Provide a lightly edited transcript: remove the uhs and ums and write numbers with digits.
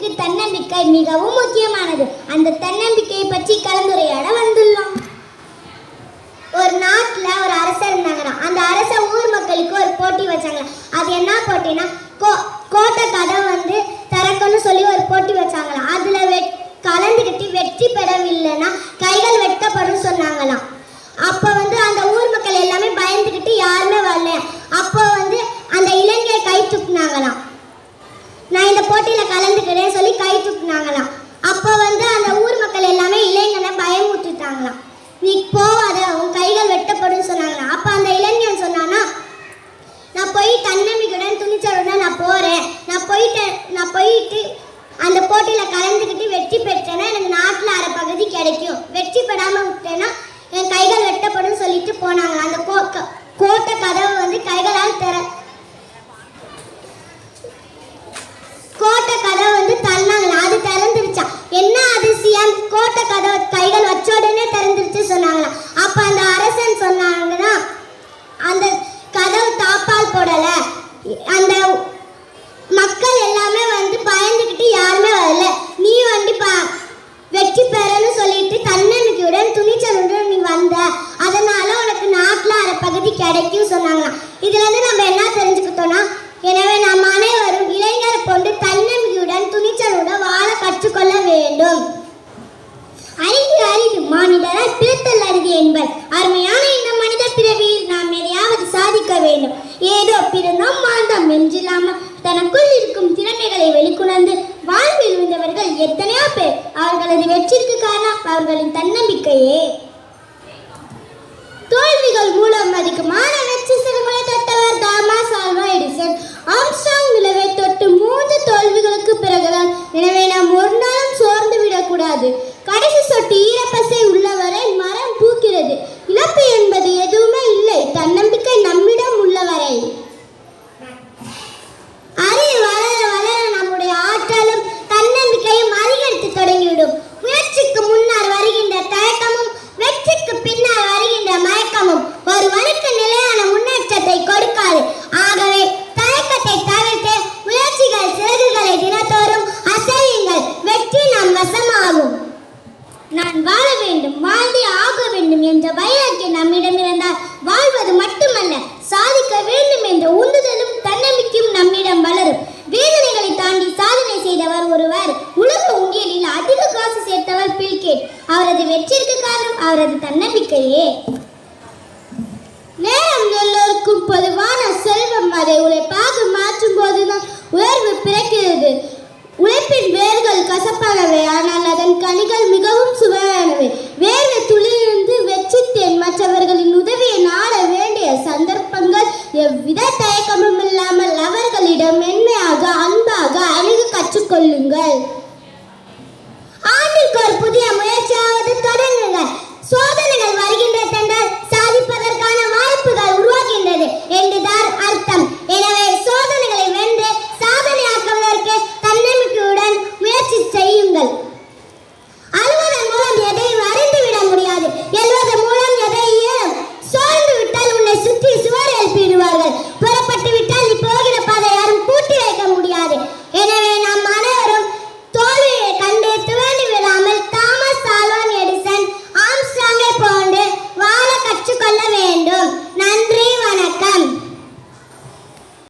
அரசனுக்கு தன்னம்பிக்கை மிகவும் முக்கியமானது. அந்த தன்னம்பிக்கையை பற்றி கலந்துரையாட வந்துள்ளோம். ஒரு நாட்டில் ஒரு அரசர் இருந்தாங்களாம். அந்த அரசர் ஊர் மக்களுக்கு ஒரு போட்டி வச்சாங்களாம். அது என்ன போட்டினா, கோட்டை கதவை திறக்கணும்னு சொல்லி ஒரு போட்டி வச்சாங்களாம். அதில் கலந்துக்கிட்டு வெற்றி பெறவில்லைன்னா கைகள் வெட்டப்படும் சொன்னாங்களாம். அப்போ அந்த ஊர் மக்கள் எல்லாமே பயந்துக்கிட்டு யாருமே வரல. அப்போ அந்த இளைஞரை கை தூக்குனாங்களாம். நான் இந்த போட்டியில் கலந்துக்கிறேன்னு சொல்லி கை தூக்குனாங்களாம். அப்போ அந்த ஊர் மக்கள் எல்லாமே இளைஞனை பயமுறுத்திட்டாங்களாம். நீ போவாத, உன் கைகள் வெட்டப்படும் சொன்னாங்களாம். அப்போ அந்த இளைஞன் சொன்னான்னா, நான் போய் தன்னம்பிக்கையுடன் துணிச்சலுடன் நான் போகிறேன். நான் போயிட்டு அந்த போட்டியில் கலந்துக்கிட்டு வெற்றி பெற்றேன்னா எனக்கு நாட்டில் அரை பகுதி கிடைக்கும். வெற்றி பெறாமல் விட்டேன்னா என் கைகள் வெட்டப்படும் சொல்லிட்டு போனாங்க. அந்த கோட்டை கதவை கைகளால் கோட்டை கதவை தள்ளினாங்களா. அது திறந்துருச்சா. என்ன அதிசயம், கோட்டை கதவை கைகள் வச்ச உடனே திறந்துருச்சு சொன்னாங்களா. அப்போ அந்த அரசன் சொன்னாங்கன்னா, அந்த கதவு தாப்பால் போடல, அந்த மக்கள் எல்லாமே பயந்துக்கிட்டு யாருமே வரல. நீ வெற்றி பெறன்னு சொல்லிட்டு தன்னம்பிக்கையுடன் துணிச்சலுடன் நீ வந்த, அதனால உனக்கு நாட்டில் அரை பகுதி கிடைக்கும் சொன்னாங்களாம். இதுல நம்ம என்ன தெரிஞ்சுக்கிட்டோம்னா, எனவே நாம் அனைவரும் இளைஞரை போன்று தன்னம்பிக்கையுடன் துணிச்சலுடன் வாழ கற்றுக்கொள்ள வேண்டும். அறிவு அறிவு மானிடரால் பிறத்தல் அறிவு என்பர். அருமையான இந்த மனித பிறவியில் நாம் எதையாவது சாதிக்க வேண்டும். ஏதோ பிறந்தோம் வாழ்ந்தோம் என்றில்லாமல் தனக்குள் இருக்கும் திறமைகளை வெளிக்கொணர்ந்து வாழ்வில் இருந்தவர்கள் எத்தனையோ பேர். அவர்களது வெற்றிக்கு காரணம் அவர்களின் தன்னம்பிக்கையே. தோல்விகள் மூலம் அதிகமான வெற்றி சிறுமுறை தொட்டவர் தாமஸ் ஆல்வா எடிசன். ஆம்ஸ்ட்ராங் நிலவை தொட்டு 3 தோல்விகளுக்கு பிறகுதான். எனவே நாம் ஒரு நாளும் சோர்ந்து விடக்கூடாது. கடைசி சொட்டு ஈரப்பசை உள்ளவரை மரம் பூக்கிறது. இழப்பு என்பது எதுவுமே இல்லை, தன்னம்பிக்கை நம்மிடம் உள்ளவரை. அறிவு வளர வளர நம்முடைய ஆற்றலும் தன்னம்பிக்கையும் அதிகரித்து தொடங்கிவிடும். முயற்சிக்கு முன்னால் வருகின்ற தயக்கமும் வெற்றிக்கு பின்னால் வருகின்ற மயக்கமும் ஒருவனுக்கு நிலையான முன்னேற்றத்தை கொடுக்காது. ஆகவே தயக்கத்தை தவிர்த்து முயற்சிகள் சிறகுகளை தினத்தோறும் அசையுங்கள். வெற்றி நம் வசமாகும். நான் வாழ வேண்டும், வாழ்ந்தே ஆக வேண்டும் என்ற வைராக்கியம் நம்மிடம் இருந்தால் வாழ்வது மட்டுமல்ல, சாதிக்க வேண்டும் என்ற உந்துதலும் தன்னம்பிக்கையும் நம்மிடம் வளரும். வேதனைகளை தாண்டி சாதனை செய்தவர் ஒருவர். உலக உண்டியலில் அதிக காசு சேர்த்தவர் பில் கேட். அவரது வெற்றிக்கு காரணம் அவரது தன்னம்பிக்கையே. நேரம் எல்லோருக்கும் பொதுவான செல்வம். அதை உழைப்பாக மாற்றும் போதுதான் உயர்வு பிறக்கிறது. உழைப்பின் வேர்கள் கசப்பானவை, ஆனால் அதன் கனிகள் மிகவும் சுவையானவை. வேர்வை துளியிலிருந்து வெற்றித்தேன். மற்றவர்களின் உதவியை நாட வேண்டிய சந்தர்ப்பங்கள் எவ்வித தயக்கமும் இல்லாமல் அவர்களிடம் மென்மையாக அன்பாக அணுக கற்றுக்கொள்ளுங்கள். ஆண்டிற்கு ஒரு புதிய முயற்சியாவது தொடங்குங்கள். சோதனைகள் வருகின்ற